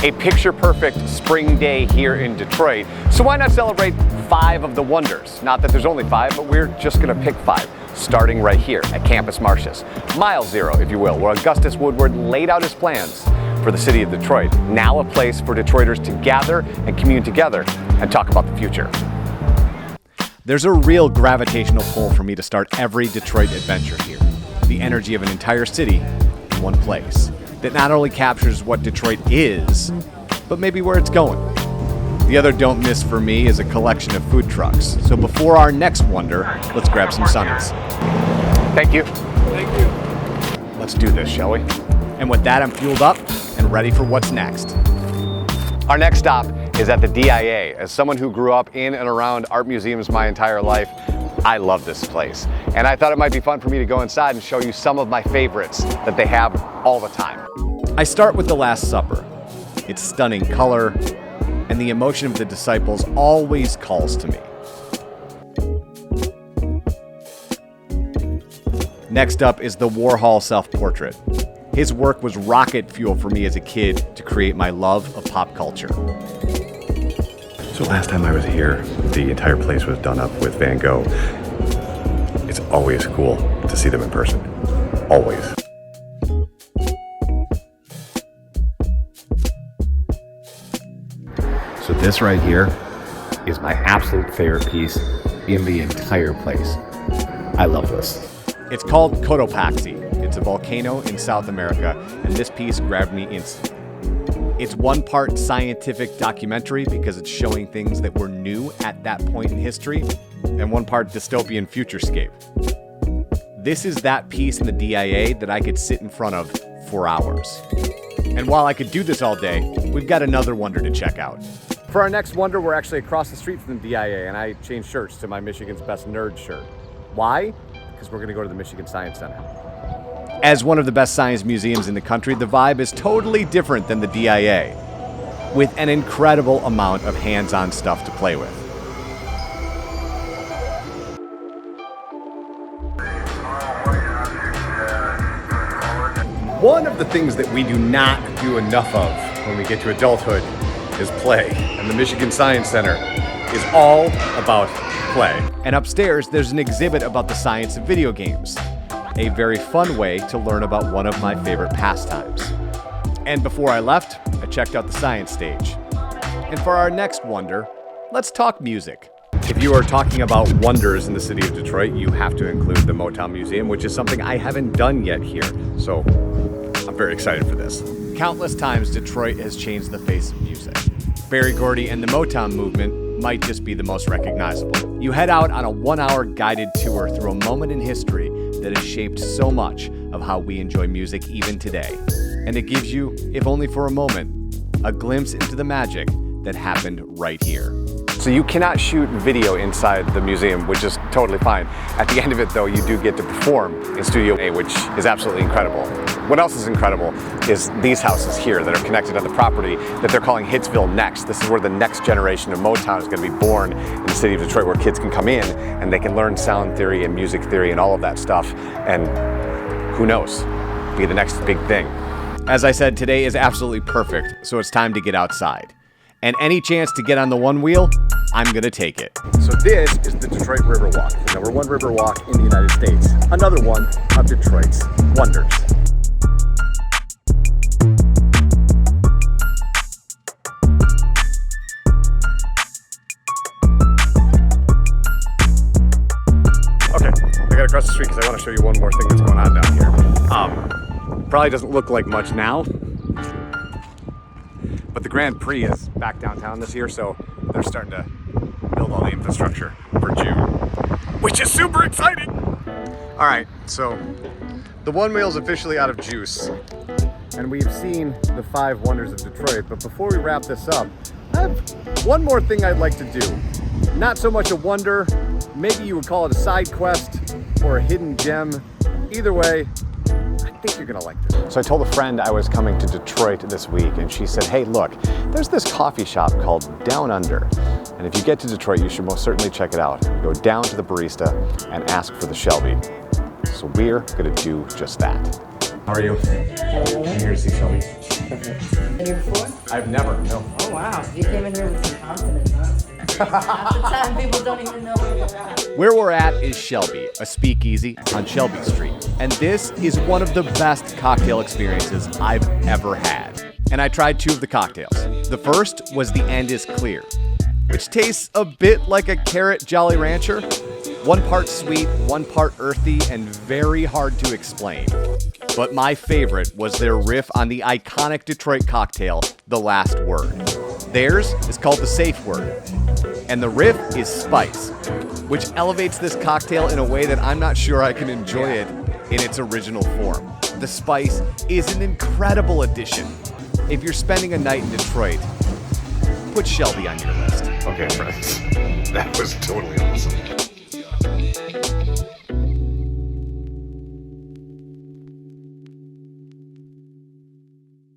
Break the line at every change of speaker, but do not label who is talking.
A picture-perfect spring day here in Detroit. So why not celebrate 5 of the wonders? Not that there's only 5, but we're just gonna pick 5, starting right here at Campus Martius. Mile zero, if you will, where Augustus Woodward laid out his plans for the city of Detroit. Now a place for Detroiters to gather and commune together and talk about the future. There's a real gravitational pull for me to start every Detroit adventure here. The energy of an entire city in one place that not only captures what Detroit is, but maybe where it's going. The other don't miss for me is a collection of food trucks. So before our next wonder, let's grab some Sunnies. Thank you.
Thank you.
Let's do this, shall we? And with that, I'm fueled up and ready for what's next. Our next stop is at the DIA. As someone who grew up in and around art museums my entire life, I love this place. And I thought it might be fun for me to go inside and show you some of my favorites that they have all the time. I start with the Last Supper. Its stunning color and the emotion of the disciples always calls to me. Next up is the Warhol self-portrait. His work was rocket fuel for me as a kid to create my love of pop culture.
So last time I was here, the entire place was done up with Van Gogh. It's always cool to see them in person. Always. So this right here is my absolute favorite piece in the entire place. I love this.
It's called Cotopaxi. It's a volcano in South America, and this piece grabbed me instantly. It's one part scientific documentary because it's showing things that were new at that point in history, and one part dystopian futurescape. This is that piece in the DIA that I could sit in front of for hours. And while I could do this all day, we've got another wonder to check out. For our next wonder, we're actually across the street from the DIA, and I changed shirts to my Michigan's Best Nerd shirt. Why? Because we're gonna go to the Michigan Science Center. As one of the best science museums in the country, the vibe is totally different than the DIA, with an incredible amount of hands-on stuff to play with. One of the things that we do not do enough of when we get to adulthood is play, and the Michigan Science Center is all about play. And upstairs, there's an exhibit about the science of video games. A very fun way to learn about one of my favorite pastimes. And before I left, I checked out the science stage. And for our next wonder, let's talk music. If you are talking about wonders in the city of Detroit, you have to include the Motown Museum, which is something I haven't done yet here. So I'm very excited for this. Countless times Detroit has changed the face of music. Berry Gordy and the Motown movement might just be the most recognizable. You head out on a 1-hour guided tour through a moment in history that has shaped so much of how we enjoy music even today. And it gives you, if only for a moment, a glimpse into the magic that happened right here. So you cannot shoot video inside the museum, which is totally fine. At the end of it though, you do get to perform in Studio A, which is absolutely incredible. What else is incredible is these houses here that are connected to the property that they're calling Hittsville Next. This is where the next generation of Motown is going to be born in the city of Detroit, where kids can come in and they can learn sound theory and music theory and all of that stuff. And who knows, be the next big thing. As I said, today is absolutely perfect, so it's time to get outside. And any chance to get on the one wheel, I'm gonna take it. So this is the Detroit Riverwalk, the #1 riverwalk in the United States. Another one of Detroit's wonders. Okay, I gotta cross the street because I want to show you one more thing that's going on down here. Probably doesn't look like much now, but the Grand Prix is back downtown this year, so they're starting to build all the infrastructure for June, which is super exciting. All right, so the one wheel's officially out of juice, and we've seen the 5 wonders of Detroit, but before we wrap this up, I have one more thing I'd like to do. Not so much a wonder, maybe you would call it a side quest or a hidden gem. Either way, I think you're gonna like this. So I told a friend I was coming to Detroit this week, and she said, hey, look, there's this coffee shop called Down Under. And if you get to Detroit, you should most certainly check it out. Go down to the barista and ask for the Shelby. So we're gonna do just that. How are you? I'm here to see Shelby.
Been here before?
I've never, no.
Oh wow, you came in here with some confidence, huh? Half the time people don't even know where you're at.
Where we're at is Shelby, a speakeasy on Shelby Street. And this is one of the best cocktail experiences I've ever had. And I tried 2 of the cocktails. The first was the End is Clear, which tastes a bit like a carrot Jolly Rancher. 1 part sweet, 1 part earthy, and very hard to explain. But my favorite was their riff on the iconic Detroit cocktail, The Last Word. Theirs is called The Safe Word, and the riff is spice, which elevates this cocktail in a way that I'm not sure I can enjoy it in its original form. The spice is an incredible addition. If you're spending a night in Detroit, put Shelby on your list.
Okay, friends. That was totally awesome.